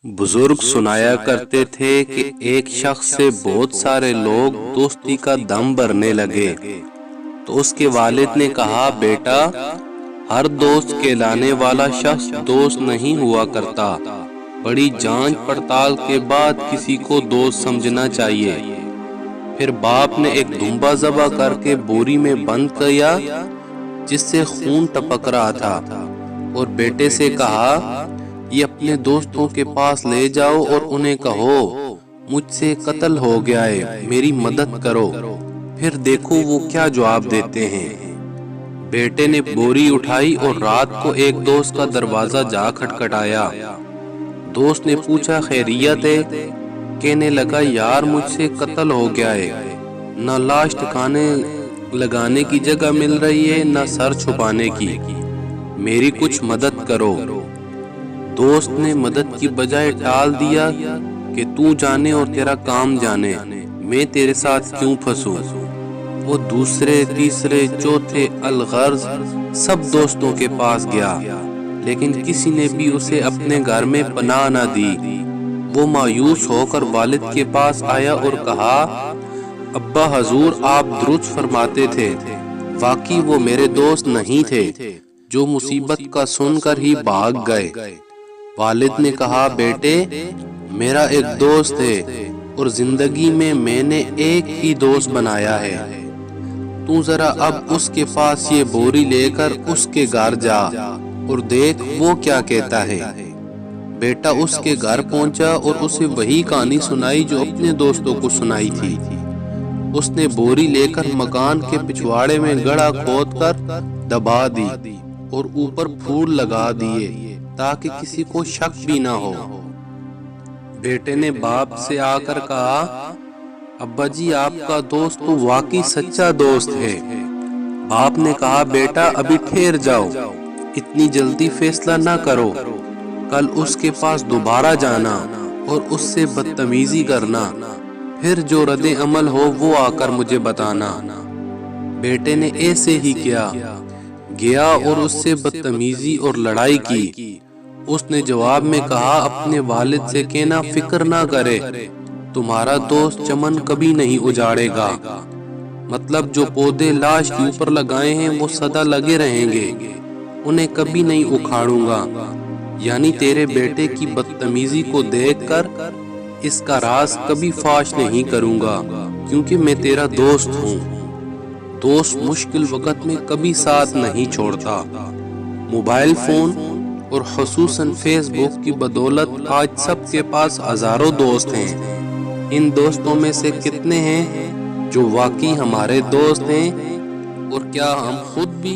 बुजुर्ग सुनाया करते थे कि एक शख्स से बहुत सारे लोग दोस्ती का दम भरने लगे। तो उसके वालिद ने कहा, बेटा, हर दोस्त कहलाने वाला शख्स दोस्त नहीं हुआ करता। बड़ी जांच पड़ताल के बाद किसी को दोस्त समझना चाहिए। फिर बाप ने एक दुम्बा ज़बह करके बोरी में बंद किया जिससे खून टपक रहा था, और बेटे से कहा, ये अपने दोस्तों के पास ले जाओ और उन्हें कहो, मुझसे कत्ल हो गया है, मेरी मदद करो। फिर देखो वो क्या जवाब देते हैं। बेटे ने बोरी उठाई और रात को एक दोस्त का दरवाजा जा खटखटाया। दोस्त ने पूछा, खैरियत है? कहने लगा, यार, मुझसे कत्ल हो गया है, न लाश ठिकाने लगाने की जगह मिल रही है, न सर छुपाने की, मेरी कुछ मदद करो। दोस्त ने मदद की बजाय टाल दिया कि तू जाने और तेरा काम जाने, मैं तेरे साथ क्यों फंसूं। वो दूसरे, तीसरे, चौथे, अलगर्ज सब दोस्तों के पास गया, लेकिन किसी ने भी उसे अपने घर में पनाह न दी। वो मायूस होकर वालिद के पास आया और कहा, अब्बा हजूर, आप दुरुस्त फरमाते थे, वाकई वो मेरे दोस्त नहीं थे जो मुसीबत का सुनकर ही भाग गए। वालिद ने कहा, बेटे, मेरा एक दोस्त है और जिंदगी में मैंने एक ही दोस्त बनाया है। तू जरा अब उसके पास ये बोरी लेकर उसके घर जा और देख वो क्या कहता है। बेटा उसके घर पहुंचा और उसे वही कहानी सुनाई जो अपने दोस्तों को सुनाई थी। उसने बोरी लेकर मकान के पिछवाड़े में गड्ढा खोदकर दबा दी और ऊपर फूल लगा दिए ताकि किसी को शक भी ना हो। बेटे ने बाप से आकर कहा, अब्बा जी, आपका दोस्त तो वाकई सच्चा दोस्त है। बाप ने कहा, बेटा, अभी ठहर जाओ, इतनी जल्दी फैसला ना करो। कल उसके पास दोबारा जाना और उससे बदतमीजी करना, फिर जो रद्द अमल हो वो आकर मुझे बताना। बेटे ने ऐसे ही किया, गया और उससे बदतमीजी और लड़ाई की। उसने जवाब में कहा, अपने वालिद से कहना फिक्र ना करे, तुम्हारा दोस्त चमन कभी नहीं उजाड़ेगा। मतलब जो पौधे लाश के ऊपर लगाए हैं वो सदा लगे रहेंगे, उन्हें कभी नहीं उखाड़ूंगा। यानी तेरे बेटे की बदतमीजी को देखकर इसका राज कभी फाश नहीं करूंगा, क्योंकि मैं तेरा दोस्त हूँ। दोस्त मुश्किल वक्त में कभी साथ नहीं छोड़ता। मोबाइल फोन और खुसूसन फेसबुक की बदौलत आज सबके पास हजारों दोस्त हैं। इन दोस्तों में से कितने हैं जो वाकई हमारे दोस्त हैं, और क्या हम खुद भी